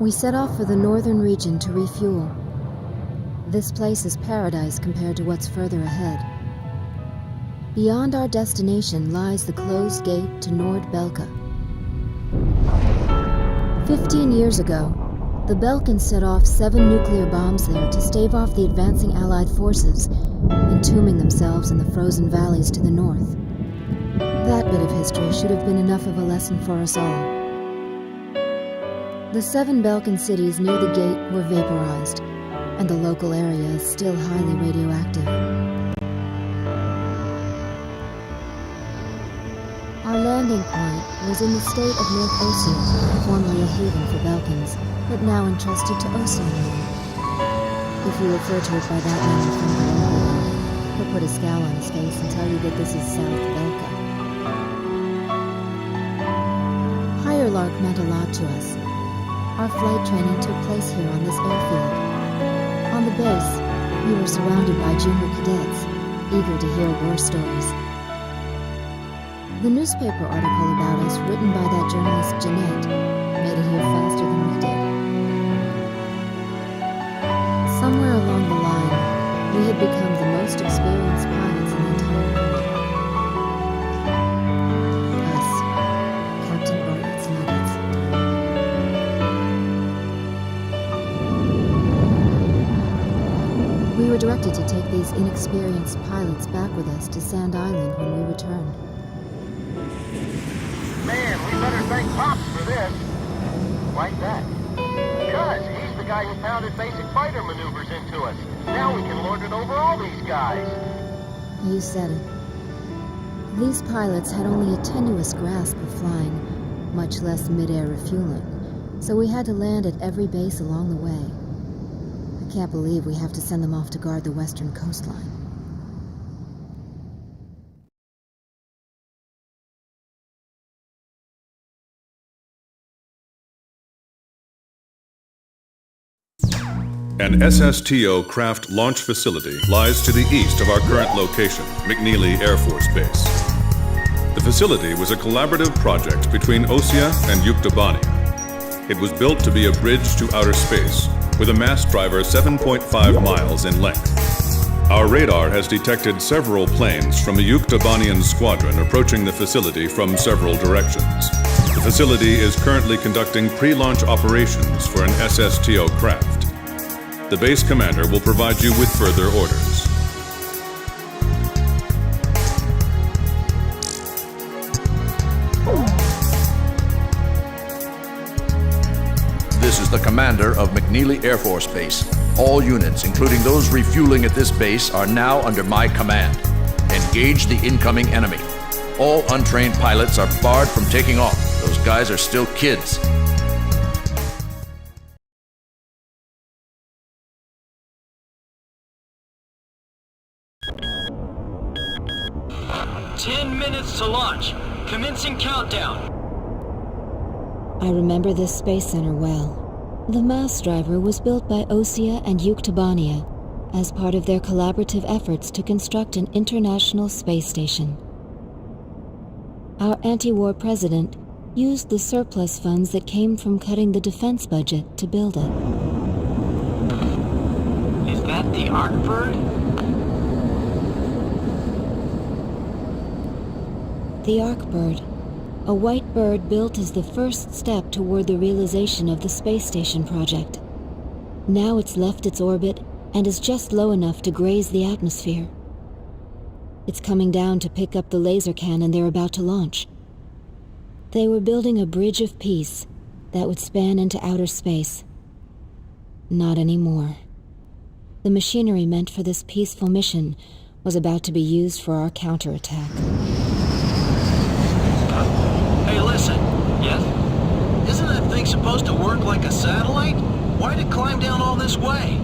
We set off for the northern region to refuel. This place is paradise compared to what's further ahead. Beyond our destination lies the closed gate to Nord-Belka. 15 years ago, the Belkans set off 7 nuclear bombs there to stave off the advancing Allied forces, entombing themselves in the frozen valleys to the north. That bit of history should have been enough of a lesson for us all. The 7 Belkan cities near the gate were vaporized, and the local area is still highly radioactive. Our landing point was in the state of North Ossia, formerly a haven for Belkans, but now entrusted to Ossian. If you refer to it by that name from below, he'll put a scowl on his face and tell you that this is South Belka. Heierlank meant a lot to us. Our flight training took place here on this airfield. On the base, we were surrounded by junior cadets, eager to hear war stories. The newspaper article about us written by that journalist Genette made it here faster than we did. Somewhere along the line, we had become the most experienced pilots in the entire world. Us, Captain Bartlett's Nuggets. We were directed to take these inexperienced pilots back with us to Sand Island when we returned. Man, we better thank Pops for this. Like that. Because he's the guy who pounded basic fighter maneuvers into us. Now we can lord it over all these guys. You said it. These pilots had only a tenuous grasp of flying, much less mid-air refueling, so we had to land at every base along the way. I can't believe we have to send them off to guard the western coastline. An SSTO craft launch facility lies to the east of our current location, McNealy Air Force Base. The facility was a collaborative project between Ossia and Yuktobanian. It was built to be a bridge to outer space, with a mass driver 7.5 miles in length. Our radar has detected several planes from a Yuktobanian squadron approaching the facility from several directions. The facility is currently conducting pre-launch operations for an SSTO craft. The base commander will provide you with further orders. This is the commander of McNealy Air Force Base. All units, including those refueling at this base, are now under my command. Engage the incoming enemy. All untrained pilots are barred from taking off. Those guys are still kids. To launch. Commencing countdown. I remember this space center well. The mass driver was built by Ossia and Yuktobania as part of their collaborative efforts to construct an international space station. Our anti-war president used the surplus funds that came from cutting the defense budget to build it. Is that the Arkbird? The Arkbird, a white bird built as the first step toward the realization of the space station project. Now it's left its orbit and is just low enough to graze the atmosphere. It's coming down to pick up the laser cannon they're about to launch. They were building a bridge of peace that would span into outer space. Not anymore. The machinery meant for this peaceful mission was about to be used for our counterattack. Hey, listen. Yes? Isn't that thing supposed to work like a satellite? Why'd it climb down all this way?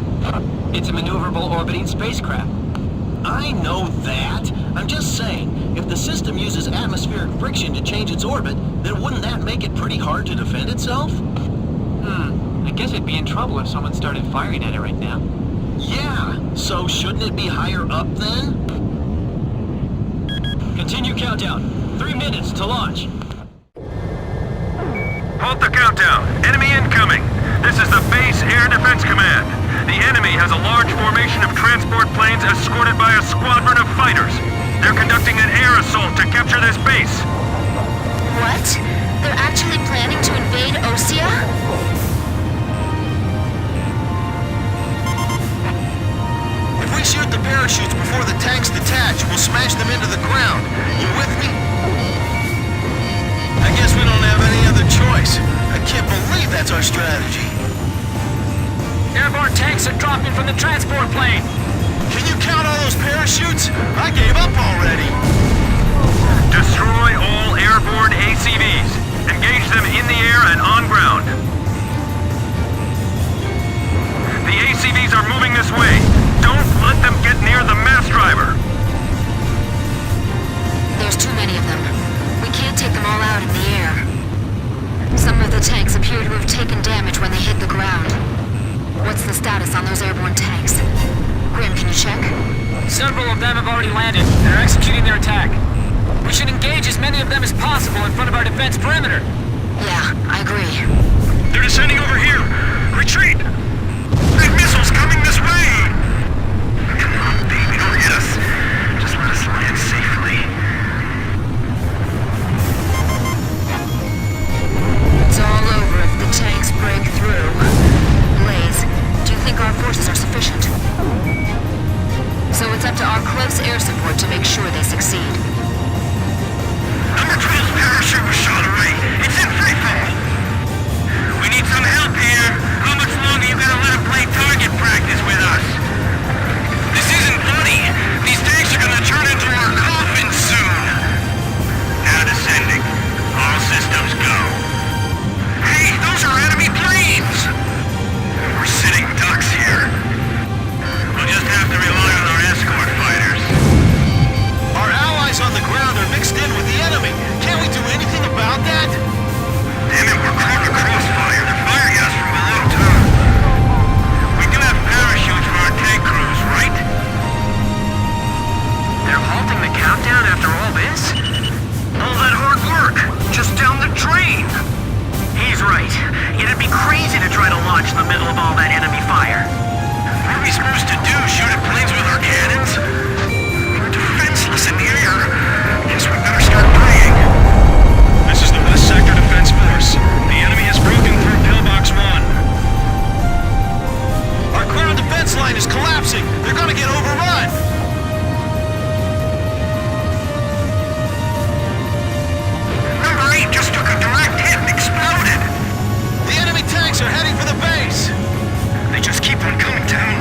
It's a maneuverable orbiting spacecraft. I know that. I'm just saying, if the system uses atmospheric friction to change its orbit, then wouldn't that make it pretty hard to defend itself? I guess it'd be in trouble if someone started firing at it right now. Yeah, so shouldn't it be higher up then? Continue countdown. 3 minutes to launch. Halt the countdown. Enemy incoming. This is the Base Air Defense Command. The enemy has a large formation of transport planes escorted by a squadron of fighters. They're conducting an air assault to capture this base. What? They're actually planning to invade Osea? If we shoot the parachutes before the tanks detach, we'll smash them into the ground. You with me? I guess we don't have any other choice. I can't believe that's our strategy. Airborne tanks are dropping from the transport plane. Can you count all those parachutes? I gave up already. Destroy all airborne ACVs. Engage them in the air and on ground. The ACVs are moving this way. Don't let them get near the mass driver. There's too many of them. We can't take them all out in the air. Some of the tanks appear to have taken damage when they hit the ground. What's the status on those airborne tanks? Grim, can you check? Several of them have already landed. They're executing their attack. We should engage as many of them as possible in front of our defense perimeter. Yeah, I agree. They're descending over here. Retreat! Big missiles coming this way! Come on, baby, don't hit us. Just let us land safely. It's all over if the tanks break through. Blaze, do you think our forces are sufficient? So it's up to our close air support to make sure they succeed. Number 12's parachute was shot away. It's in free fall. We need some help here. How much longer you gonna let him play target practice with us? This isn't funny. These tanks are gonna turn into our coffins soon. Now descending. All systems go. Hey, those are enemy planes! We're sitting ducks here. We'll just have to rely on our escort fighters. Our allies on the ground are mixed in with the enemy. Can't we do anything about that? Damn it, we're caught in a crossfire. They're firing at us from below, too. We do have parachutes for our tank crews, right? They're halting the countdown after all this? All that hard work, just down the drain. He's right. It'd be crazy to try to launch in the middle of all that enemy fire. What are we supposed to do, shoot at planes with our cannons? We're defenseless in the air. Guess we better start praying. This is the West Sector Defense Force. The enemy has broken through Pillbox 1. Our ground defense line is collapsing. They're gonna get overrun. Number 8 just took a direct hit and exploded. The enemy tanks are heading for the base. They just keep on coming down.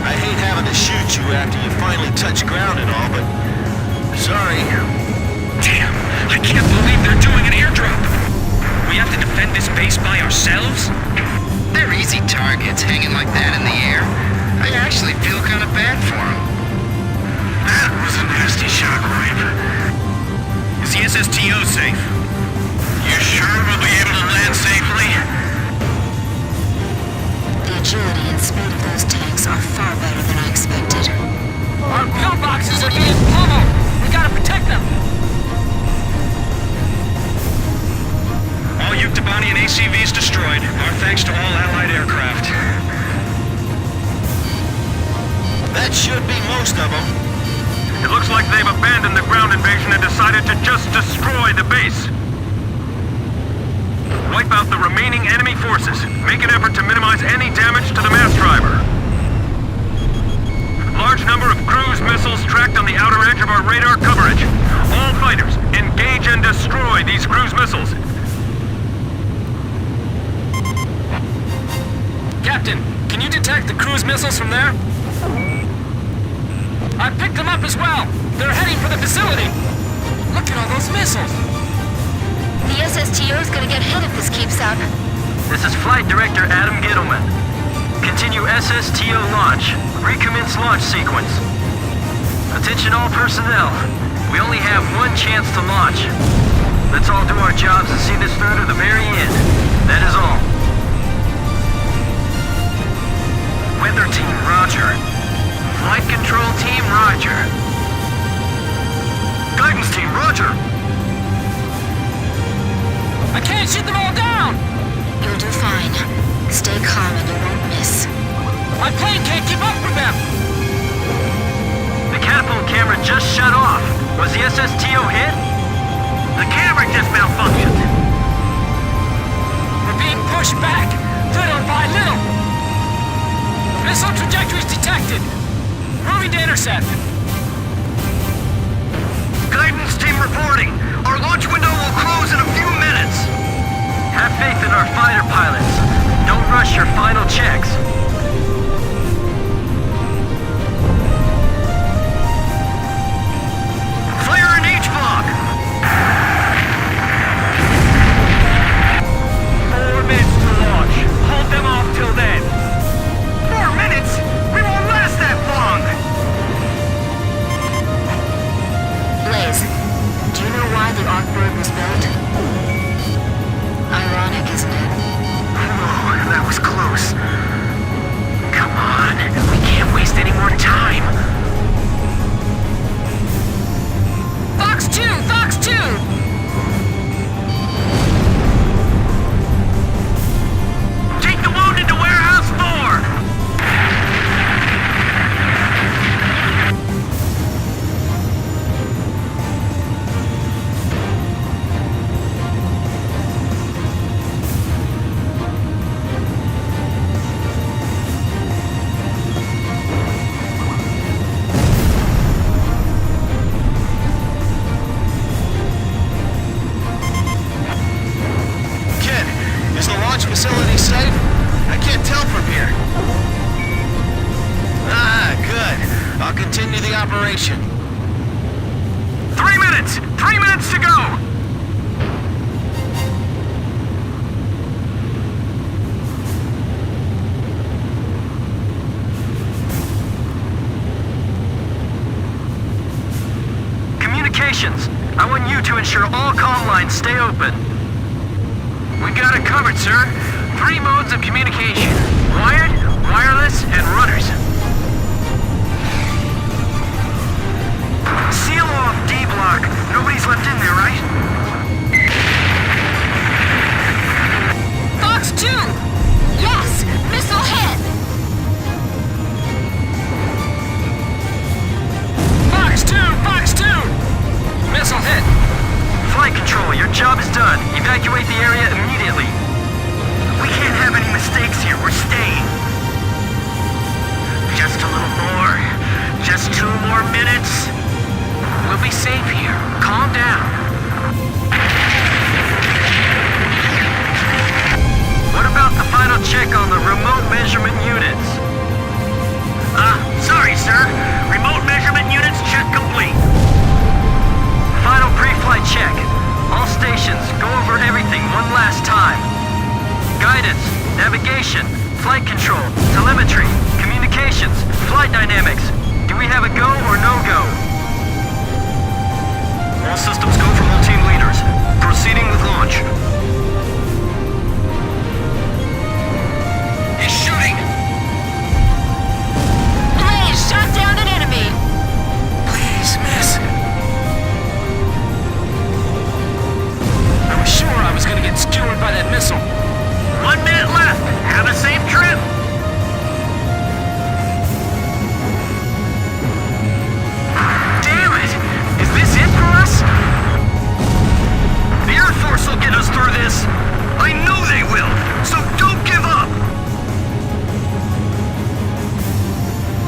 I hate having to shoot you after you finally touch ground and all, but sorry. Damn, I can't believe they're doing an airdrop. We have to defend this base by ourselves? They're easy targets hanging like that in the air. I actually feel kind of bad for them. That was a nasty shockwave. Is the SSTO safe? You sure we'll be able to land safely? The agility and speed of those tanks are far better than I expected. Our pillboxes are being pummeled. We gotta protect them. All Yuktobanian ACVs destroyed. Our thanks to all Allied aircraft. That should be most of them. It looks like they've abandoned the ground invasion and decided to just destroy the base. Wipe out the remaining enemy forces. Make an effort to minimize any damage to the mass driver. Large number of cruise missiles tracked on the outer edge of our radar coverage. All fighters, engage and destroy these cruise missiles. Captain, can you detect the cruise missiles from there? I picked them up as well. They're heading for the facility. Look at all those missiles. The SSTO is gonna get hit if this keeps up. This is Flight Director Adam Gittleman. Continue SSTO launch. Recommence launch sequence. Attention all personnel. We only have one chance to launch. Let's all do our jobs and see this through to the very end. That is all. Weather team, roger. Flight control team, roger. Guidance team, roger. I can't shoot them all down. You'll do fine. Stay calm and you won't miss. My plane can't keep up with them! The catapult camera just shut off. Was the SSTO hit? The camera just malfunctioned. We're being pushed back, little by little. Missile trajectories detected. Moving to intercept. Guidance team reporting. Our launch window will close in a few minutes. Have faith in our fighter pilots. Don't rush your final checks. Flare in each block. 4 minutes to launch. Hold them off till then. 4 minutes? We won't last that long. Blaze, do you know why the Arkbird was built? Ironic, isn't it? Oh, that was close. Come on, we can't waste any more time. Fox 2! Fox 2! Take the wounded to warehouse 4! Facility safe? I can't tell from here. Ah, good. I'll continue the operation. 3 minutes! 3 minutes to go! Communications. I want you to ensure all comm lines stay open. We got it covered, sir. 3 modes of communication. Wired, wireless, and runners. Seal off D block. Nobody's left in there, right? Fox 2! Yes! Missile hit! Fox 2! Fox 2! Missile hit! Flight control, your job is done. Evacuate the area immediately. We can't have any mistakes here. We're staying. Just a little more. Just 2 more minutes. We'll be safe here. Calm down. What about the final check on the remote measurement units? Sorry, sir. Remote measurement units check complete. Final pre-flight check. All stations, go over everything one last time. Guidance, navigation, flight control, telemetry, communications, flight dynamics. Do we have a go or no-go? All systems go from all team leaders. Proceeding with launch. He's shooting! Blaze, shot down an enemy! Please, miss. I was sure I was gonna get skewered by that missile. 1 minute left. Have a safe trip. Damn it! Is this it for us? The Air Force will get us through this. I know they will. So don't give up.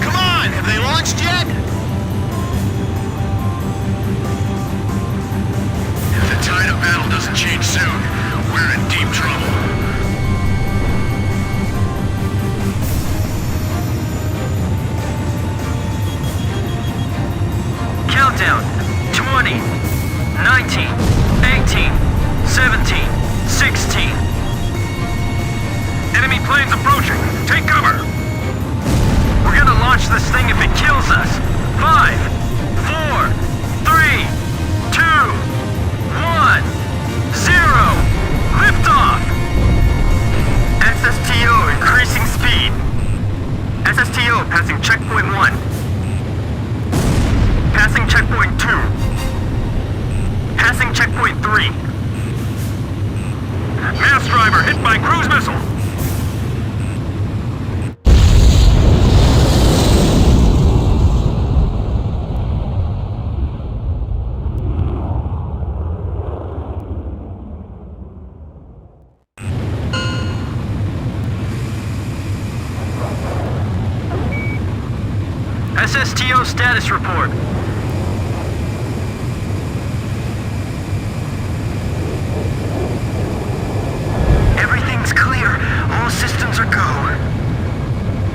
Come on, have they launched yet? If the tide of battle doesn't change soon, we're in deep trouble. Countdown. 20, 19, 18, 17, 16. Enemy planes approaching. Take cover. We're gonna launch this thing if it kills us. 5, 4, 3, 2, 1, 0. Liftoff. SSTO increasing speed. SSTO passing checkpoint 1. Passing checkpoint 2. Passing checkpoint 3. Mass driver hit by cruise missile. SSTO status report. Everything's clear. All systems are go.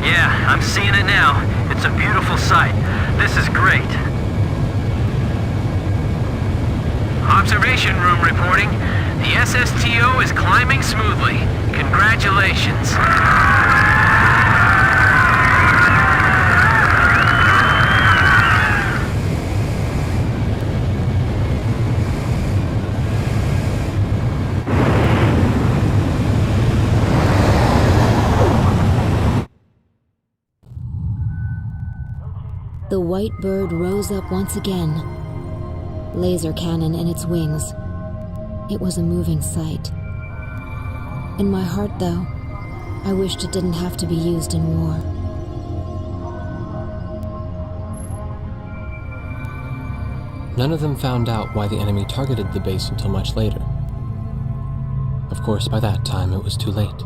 Yeah, I'm seeing it now. It's a beautiful sight. This is great. Observation room reporting. The SSTO is climbing smoothly. Congratulations. The white bird rose up once again, laser cannon in its wings. It was a moving sight. In my heart, though, I wished it didn't have to be used in war. None of them found out why the enemy targeted the base until much later. Of course, by that time it was too late.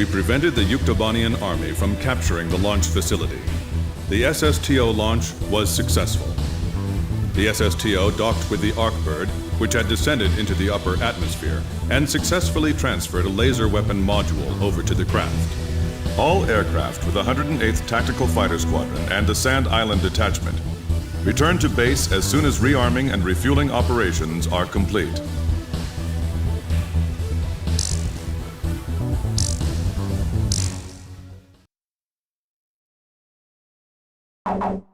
We prevented the Yuktobanian army from capturing the launch facility. The SSTO launch was successful. The SSTO docked with the Arkbird, which had descended into the upper atmosphere, and successfully transferred a laser weapon module over to the craft. All aircraft with the 108th Tactical Fighter Squadron and the Sand Island Detachment return to base as soon as rearming and refueling operations are complete. You